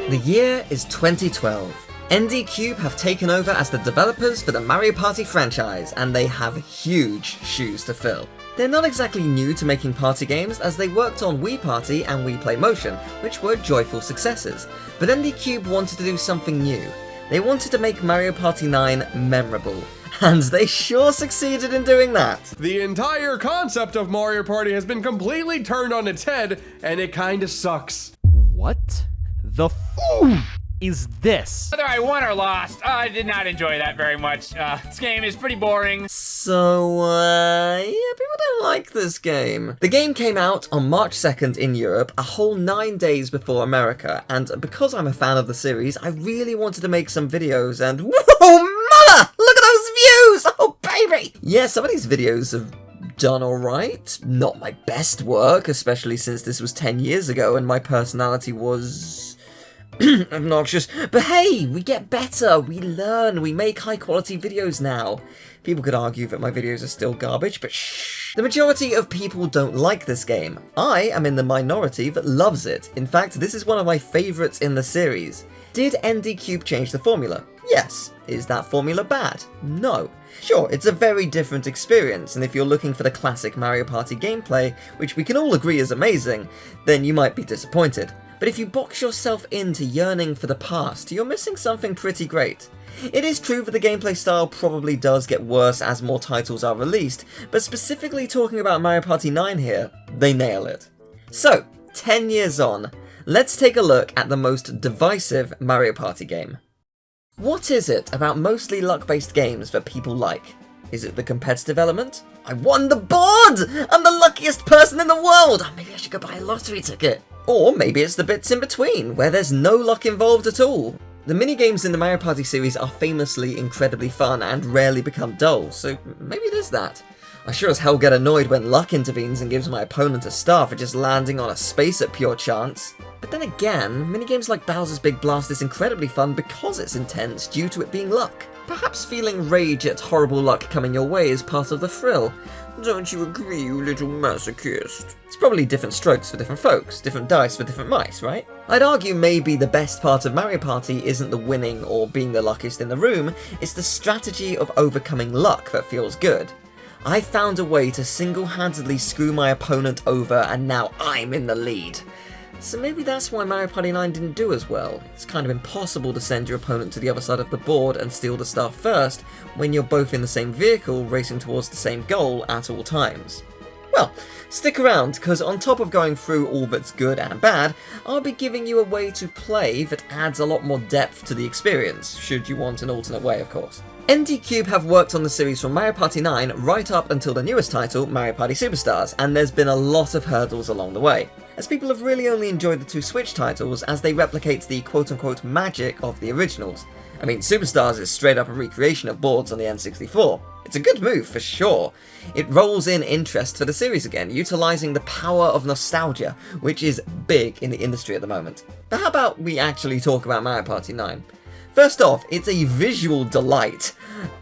The year is 2012. NDCube have taken over as the developers for the Mario Party franchise, and they have huge shoes to fill. They're not exactly new to making party games, as they worked on Wii Party and Wii Play Motion, which were joyful successes. But NDCube wanted to do something new. They wanted to make Mario Party 9 memorable, and they sure succeeded in doing that. The entire concept of Mario Party has been completely turned on its head, and it kinda sucks. What the is this? Whether I won or lost, I did not enjoy that very much. This game is pretty boring. So, yeah, people don't like this game. The game came out on March 2nd in Europe, a whole 9 days before America, and because I'm a fan of the series, I really wanted to make some videos, and whoa, mother! Look at those views! Oh, baby! Yeah, some of these videos have done alright. Not my best work, especially since this was 10 years ago and my personality was obnoxious. But hey, we get better, we learn, we make high quality videos now. People could argue that my videos are still garbage, but shh. The majority of people don't like this game. I am in the minority that loves it. In fact, this is one of my favourites in the series. Did NDCube change the formula? Yes. Is that formula bad? No. Sure, it's a very different experience, and if you're looking for the classic Mario Party gameplay, which we can all agree is amazing, then you might be disappointed. But if you box yourself into yearning for the past, you're missing something pretty great. It is true that the gameplay style probably does get worse as more titles are released, but specifically talking about Mario Party 9 here, they nail it. So, 10 years on, let's take a look at the most divisive Mario Party game. What is it about mostly luck-based games that people like? Is it the competitive element? I won the board! I'm the luckiest person in the world! Oh, maybe I should go buy a lottery ticket. Or maybe it's the bits in between, where there's no luck involved at all. The minigames in the Mario Party series are famously incredibly fun and rarely become dull, so maybe it is that. I sure as hell get annoyed when luck intervenes and gives my opponent a star for just landing on a space at pure chance. But then again, minigames like Bowser's Big Blast is incredibly fun because it's intense due to it being luck. Perhaps feeling rage at horrible luck coming your way is part of the thrill. Don't you agree, you little masochist? It's probably different strokes for different folks, different dice for different mice, right? I'd argue maybe the best part of Mario Party isn't the winning or being the luckiest in the room, it's the strategy of overcoming luck that feels good. I found a way to single-handedly screw my opponent over and now I'm in the lead. So maybe that's why Mario Party 9 didn't do as well. It's kind of impossible to send your opponent to the other side of the board and steal the star first when you're both in the same vehicle racing towards the same goal at all times. Well, stick around, because on top of going through all that's good and bad, I'll be giving you a way to play that adds a lot more depth to the experience, should you want an alternate way of course. NDCube have worked on the series from Mario Party 9 right up until the newest title, Mario Party Superstars, and there's been a lot of hurdles along the way, as people have really only enjoyed the two Switch titles as they replicate the quote-unquote magic of the originals. I mean, Superstars is straight up a recreation of boards on the N64. It's a good move, for sure. It rolls in interest for the series again, utilising the power of nostalgia, which is big in the industry at the moment. But how about we actually talk about Mario Party 9? First off, it's a visual delight.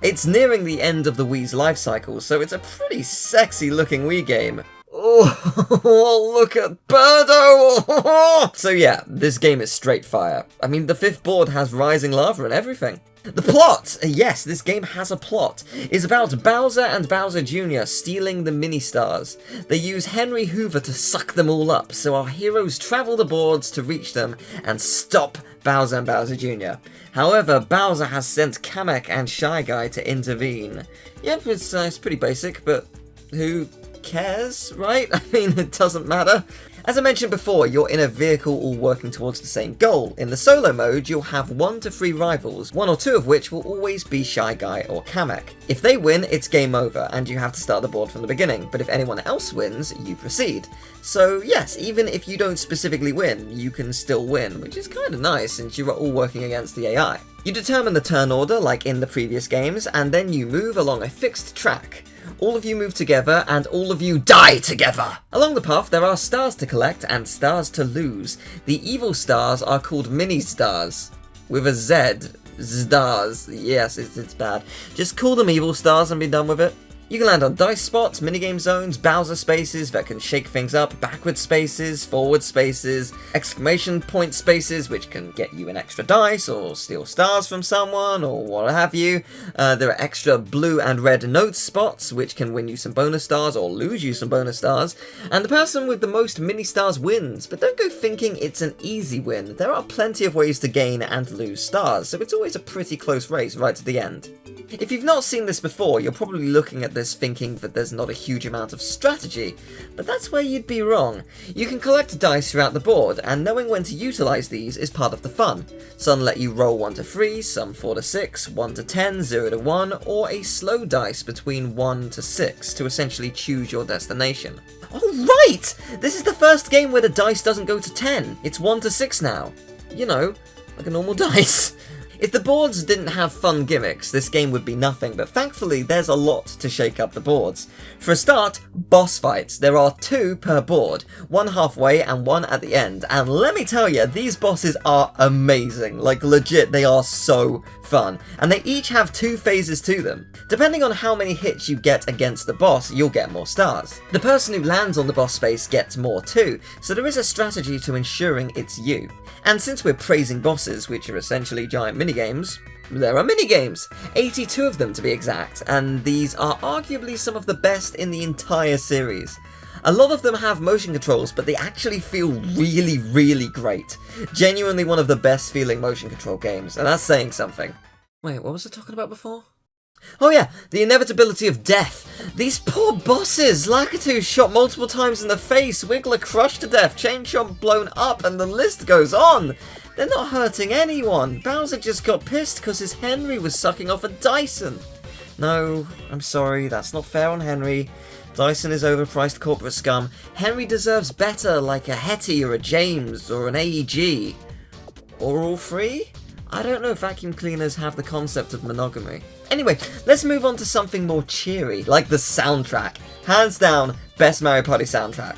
It's nearing the end of the Wii's life cycle, so it's a pretty sexy looking Wii game. Oh, look at Birdo! So yeah, this game is straight fire. I mean, the fifth board has rising lava and everything. The plot, yes, this game has a plot, is about Bowser and Bowser Jr. stealing the mini-stars. They use Henry Hoover to suck them all up, so our heroes travel the boards to reach them and stop Bowser and Bowser Jr. However, Bowser has sent Kamek and Shy Guy to intervene. Yep, it's pretty basic, but who cares, right? I mean, it doesn't matter. As I mentioned before, you're in a vehicle all working towards the same goal. In the solo mode, you'll have 1 to 3 rivals, 1 or 2 of which will always be Shy Guy or Kamek. If they win, it's game over, and you have to start the board from the beginning, but if anyone else wins, you proceed. So yes, even if you don't specifically win, you can still win, which is kinda nice since you are all working against the AI. You determine the turn order like in the previous games, and then you move along a fixed track. All of you move together, and all of you die together! Along the path, there are stars to collect and stars to lose. The evil stars are called mini-stars. With a Z. Stars. Yes, it's bad. Just call them evil stars and be done with it. You can land on dice spots, minigame zones, Bowser spaces that can shake things up, backward spaces, forward spaces, exclamation point spaces which can get you an extra dice or steal stars from someone or what have you. There are extra blue and red note spots which can win you some bonus stars or lose you some bonus stars, and the person with the most mini stars wins, but don't go thinking it's an easy win. There are plenty of ways to gain and lose stars, so it's always a pretty close race right to the end. If you've not seen this before, you're probably looking at this thinking that there's not a huge amount of strategy, but that's where you'd be wrong. You can collect dice throughout the board, and knowing when to utilise these is part of the fun. Some let you roll 1 to 3, some 4 to 6, 1 to 10, 0 to 1, or a slow dice between 1 to 6 to essentially choose your destination. Oh right! This is the first game where the dice doesn't go to 10, it's 1 to 6 now. You know, like a normal dice. If the boards didn't have fun gimmicks, this game would be nothing, but thankfully there's a lot to shake up the boards. For a start, boss fights. There are 2 per board, one halfway and one at the end, and let me tell you, these bosses are amazing. Like legit, they are so fun, and they each have 2 phases to them. Depending on how many hits you get against the boss, you'll get more stars. The person who lands on the boss space gets more too, so there is a strategy to ensuring it's you. And since we're praising bosses, which are essentially giant minigames, there are minigames! 82 of them to be exact, and these are arguably some of the best in the entire series. A lot of them have motion controls, but they actually feel really, really great. Genuinely one of the best feeling motion control games, and that's saying something. Wait, what was I talking about before? Oh yeah, the inevitability of death. These poor bosses! Lakitu shot multiple times in the face, Wiggler crushed to death, Chain Chomp blown up, and the list goes on! They're not hurting anyone! Bowser just got pissed because his Henry was sucking off a Dyson! No, I'm sorry, that's not fair on Henry. Dyson is overpriced corporate scum. Henry deserves better, like a Hetty or a James or an AEG. Or all 3? I don't know if vacuum cleaners have the concept of monogamy. Anyway, let's move on to something more cheery, like the soundtrack. Hands down, best Mario Party soundtrack.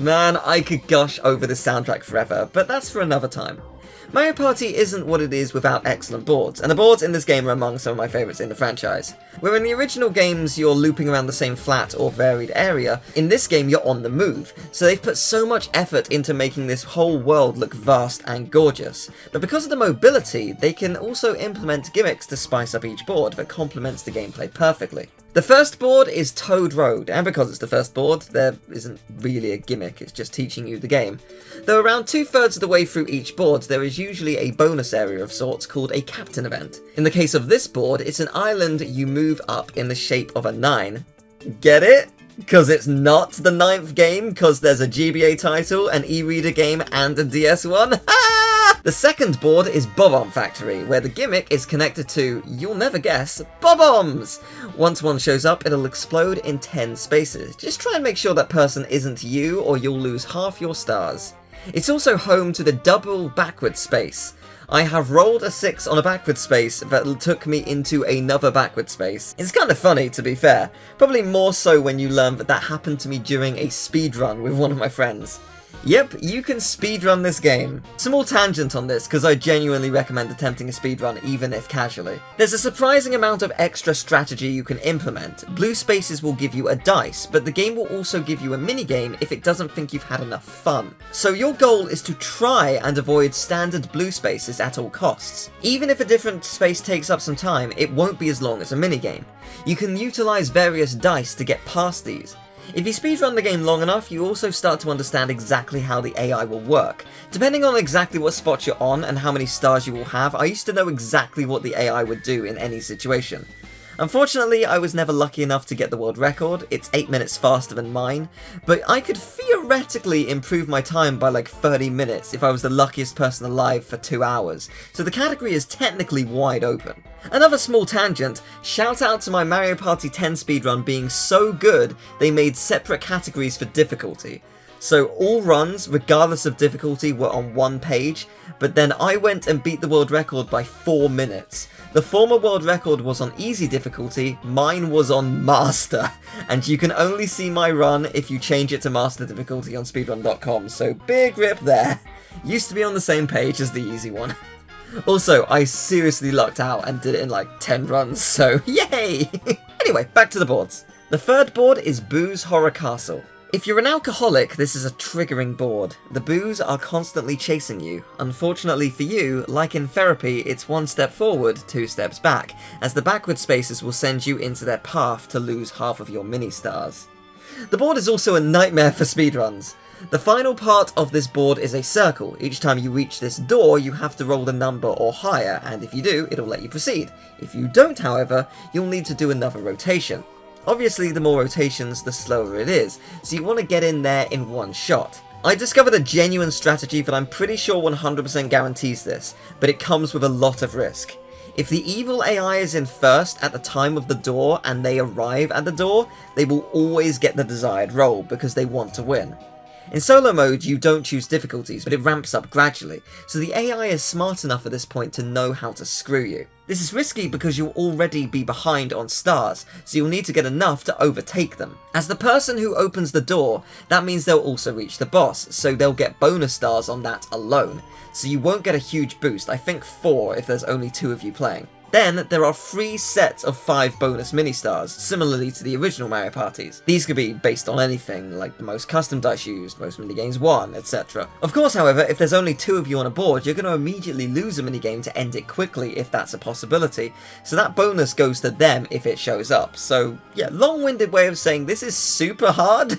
Man, I could gush over the soundtrack forever, but that's for another time. Mario Party isn't what it is without excellent boards, and the boards in this game are among some of my favourites in the franchise. Where in the original games you're looping around the same flat or varied area, in this game you're on the move, so they've put so much effort into making this whole world look vast and gorgeous. But because of the mobility, they can also implement gimmicks to spice up each board that complements the gameplay perfectly. The first board is Toad Road, and because it's the first board, there isn't really a gimmick, it's just teaching you the game. Though around 2/3 of the way through each board, there is usually a bonus area of sorts called a captain event. In the case of this board, it's an island you move up in the shape of a 9. Get it? Because it's not the 9th game, because there's a GBA title, an e-reader game, and a DS one? The second board is Bob-omb Factory, where the gimmick is connected to, you'll never guess, Bob-ombs! Once one shows up, it'll explode in 10 spaces. Just try and make sure that person isn't you, or you'll lose half your stars. It's also home to the double backward space. I have rolled a 6 on a backward space that took me into another backward space. It's kind of funny, to be fair. Probably more so when you learn that happened to me during a speedrun with one of my friends. Yep, you can speedrun this game. Small tangent on this, because I genuinely recommend attempting a speedrun even if casually. There's a surprising amount of extra strategy you can implement. Blue spaces will give you a dice, but the game will also give you a minigame if it doesn't think you've had enough fun. So your goal is to try and avoid standard blue spaces at all costs. Even if a different space takes up some time, it won't be as long as a minigame. You can utilise various dice to get past these. If you speedrun the game long enough, you also start to understand exactly how the AI will work. Depending on exactly what spot you're on and how many stars you will have, I used to know exactly what the AI would do in any situation. Unfortunately, I was never lucky enough to get the world record. It's 8 minutes faster than mine, but I could theoretically improve my time by like 30 minutes if I was the luckiest person alive for 2 hours, so the category is technically wide open. Another small tangent, shout out to my Mario Party 10 speedrun being so good they made separate categories for difficulty. So all runs, regardless of difficulty, were on one page, but then I went and beat the world record by 4 minutes. The former world record was on easy difficulty, mine was on master, and you can only see my run if you change it to master difficulty on speedrun.com, so big rip there. Used to be on the same page as the easy one. Also, I seriously lucked out and did it in like 10 runs, so yay! Anyway, back to the boards. The third board is Booze Horror Castle. If you're an alcoholic, this is a triggering board. The booze are constantly chasing you. Unfortunately for you, like in therapy, it's 1 step forward, 2 steps back, as the backward spaces will send you into their path to lose half of your mini-stars. The board is also a nightmare for speedruns. The final part of this board is a circle. Each time you reach this door, you have to roll the number or higher, and if you do, it'll let you proceed. If you don't, however, you'll need to do another rotation. Obviously, the more rotations, the slower it is, so you want to get in there in one shot. I discovered a genuine strategy that I'm pretty sure 100% guarantees this, but it comes with a lot of risk. If the evil AI is in first at the time of the door and they arrive at the door, they will always get the desired roll because they want to win. In solo mode, you don't choose difficulties, but it ramps up gradually, so the AI is smart enough at this point to know how to screw you. This is risky because you'll already be behind on stars, so you'll need to get enough to overtake them. As the person who opens the door, that means they'll also reach the boss, so they'll get bonus stars on that alone. So you won't get a huge boost, I think 4 if there's only 2 of you playing. Then, there are 3 sets of 5 bonus mini-stars, similarly to the original Mario Parties. These could be based on anything, like the most custom dice used, most minigames won, etc. Of course, however, if there's only 2 of you on a board, you're going to immediately lose a minigame to end it quickly if that's a possibility, so that bonus goes to them if it shows up. So, yeah, long-winded way of saying this is super hard.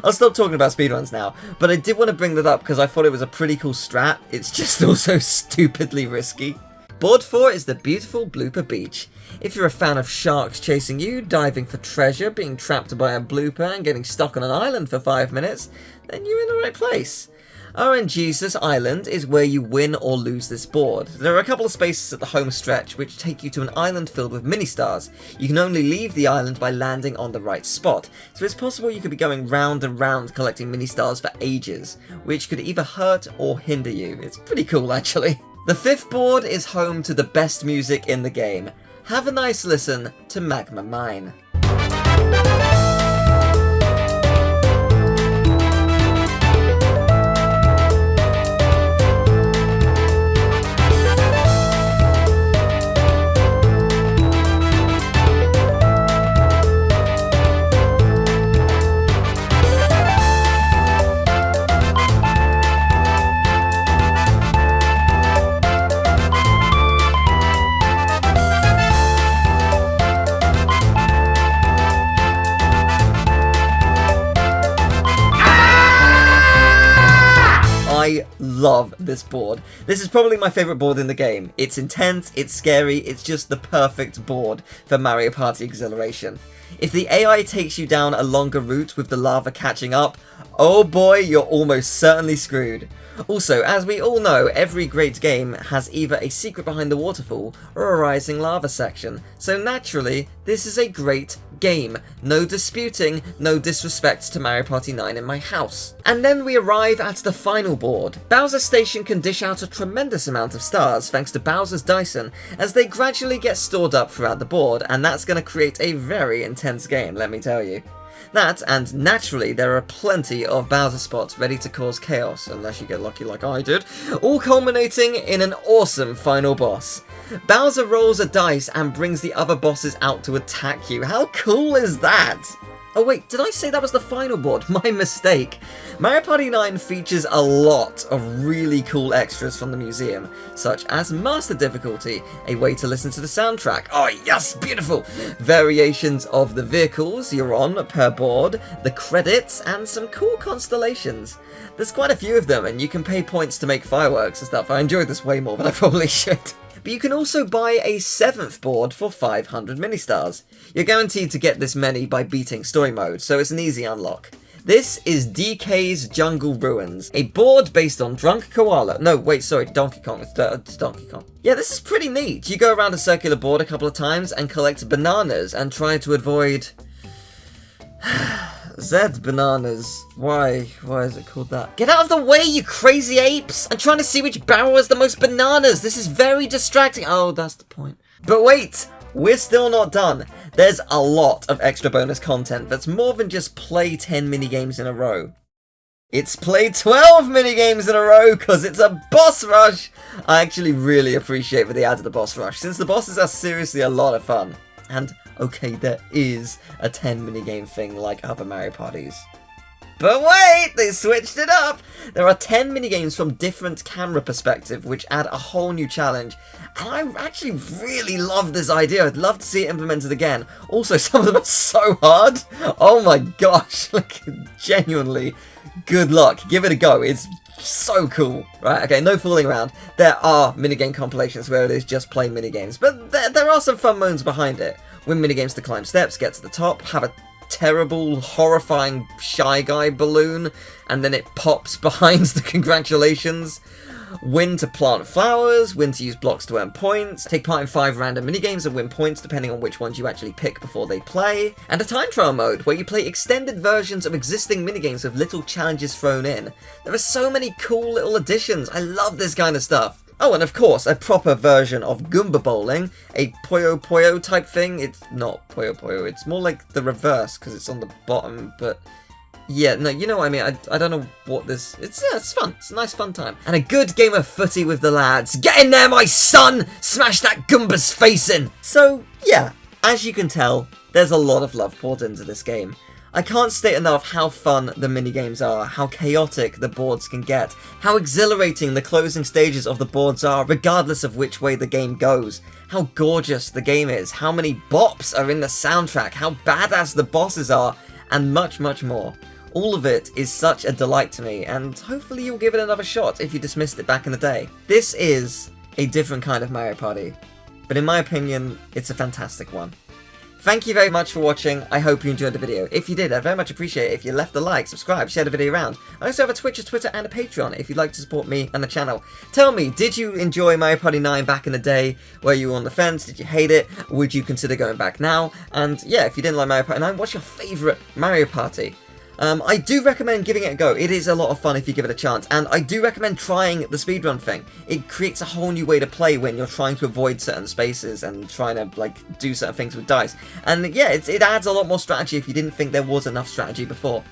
I'll stop talking about speedruns now, but I did want to bring that up because I thought it was a pretty cool strat. It's just also stupidly risky. Board 4 is the beautiful Blooper Beach. If you're a fan of sharks chasing you, diving for treasure, being trapped by a blooper and getting stuck on an island for 5 minutes, then you're in the right place. RNGesus Island is where you win or lose this board. There are a couple of spaces at the home stretch which take you to an island filled with mini-stars. You can only leave the island by landing on the right spot, so it's possible you could be going round and round collecting mini-stars for ages, which could either hurt or hinder you. It's pretty cool actually. The 5th board is home to the best music in the game. Have a nice listen to Magma Mine. love this board. This is probably my favourite board in the game. It's intense, it's scary, it's just the perfect board for Mario Party exhilaration. If the AI takes you down a longer route with the lava catching up, oh boy, you're almost certainly screwed. Also, as we all know, every great game has either a secret behind the waterfall or a rising lava section, so naturally, this is a great game. No disputing, no disrespect to Mario Party 9 in my house. And then we arrive at the final board. Bowser Station can dish out a tremendous amount of stars thanks to Bowser's Dyson, as they gradually get stored up throughout the board, and that's going to create a very intense game, let me tell you. That, and naturally there are plenty of Bowser spots ready to cause chaos, unless you get lucky like I did, all culminating in an awesome final boss. Bowser rolls a dice and brings the other bosses out to attack you. How cool is that? Oh wait, did I say that was the final board? My mistake. Mario Party 9 features a lot of really cool extras from the museum, such as Master Difficulty, a way to listen to the soundtrack. Oh yes, beautiful! Variations of the vehicles you're on per board, the credits, and some cool constellations. There's quite a few of them, and you can pay points to make fireworks and stuff. I enjoyed this way more than I probably should. But you can also buy a 7th board for 500 mini-stars. You're guaranteed to get this many by beating story mode, so it's an easy unlock. This is DK's Jungle Ruins, a board based on Drunk Koala. No, wait, sorry, Donkey Kong. It's Donkey Kong. Yeah, this is pretty neat. You go around a circular board a couple of times and collect bananas and try to avoid... Zed bananas. Why? Why is it called that? Get out of the way, you crazy apes! I'm trying to see which barrel has the most bananas. This is very distracting. Oh, that's the point. But wait, we're still not done. There's a lot of extra bonus content that's more than just play 10 minigames in a row. It's play 12 minigames in a row because it's a boss rush! I actually really appreciate that they added the boss rush, since the bosses are seriously a lot of fun. And okay, there is a 10 minigame thing like other Mario Parties. But wait, they switched it up! There are 10 minigames from different camera perspective, which add a whole new challenge. And I actually really love this idea. I'd love to see it implemented again. Also, some of them are so hard. Oh my gosh, like, genuinely, good luck. Give it a go. It's so cool. Right, okay, no fooling around. There are minigame compilations where it is just plain minigames, but there are some fun modes behind it. Win minigames to climb steps, get to the top, have a terrible, horrifying Shy Guy balloon, and then it pops behind the congratulations. Win to plant flowers, win to use blocks to earn points, take part in 5 random minigames and win points depending on which ones you actually pick before they play, and a time trial mode where you play extended versions of existing minigames with little challenges thrown in. There are so many cool little additions. I love this kind of stuff. Oh, and of course, a proper version of Goomba Bowling, a Puyo Puyo type thing. It's not Puyo Puyo, it's more like the reverse because it's on the bottom, but yeah, no, you know what I mean. I don't know what this... It's fun. It's a nice fun time. And a good game of footy with the lads. Get in there, my son! Smash that Goomba's face in! So, yeah, as you can tell, there's a lot of love poured into this game. I can't state enough how fun the minigames are, how chaotic the boards can get, how exhilarating the closing stages of the boards are regardless of which way the game goes, how gorgeous the game is, how many bops are in the soundtrack, how badass the bosses are, and much, much more. All of it is such a delight to me, and hopefully you'll give it another shot if you dismissed it back in the day. This is a different kind of Mario Party, but in my opinion, it's a fantastic one. Thank you very much for watching. I hope you enjoyed the video. If you did, I'd very much appreciate it if you left a like, subscribe, share the video around. I also have a Twitch, a Twitter, and a Patreon if you'd like to support me and the channel. Tell me, did you enjoy Mario Party 9 back in the day? Were you on the fence? Did you hate it? Would you consider going back now? And yeah, if you didn't like Mario Party 9, what's your favourite Mario Party? I do recommend giving it a go. It is a lot of fun if you give it a chance, and I do recommend trying the speedrun thing. It creates a whole new way to play when you're trying to avoid certain spaces and trying to, like, do certain things with dice. And yeah, it adds a lot more strategy if you didn't think there was enough strategy before.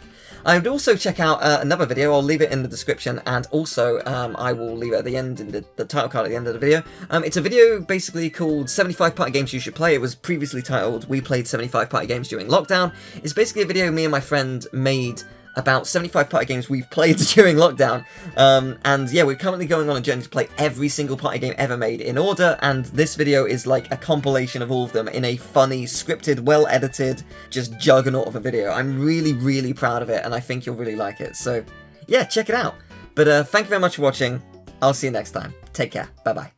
I would also check out another video. I'll leave it in the description, and also I will leave it at the end in the title card at the end of the video. It's a video basically called 75 Party Games You Should Play. It was previously titled We Played 75 Party Games During Lockdown. It's basically a video me and my friend made about 75 party games we've played during lockdown, and yeah, we're currently going on a journey to play every single party game ever made in order, and this video is like a compilation of all of them in a funny, scripted, well-edited, just juggernaut of a video. I'm really, really proud of it, and I think you'll really like it, so yeah, check it out. But thank you very much for watching. I'll see you next time. Take care. Bye-bye.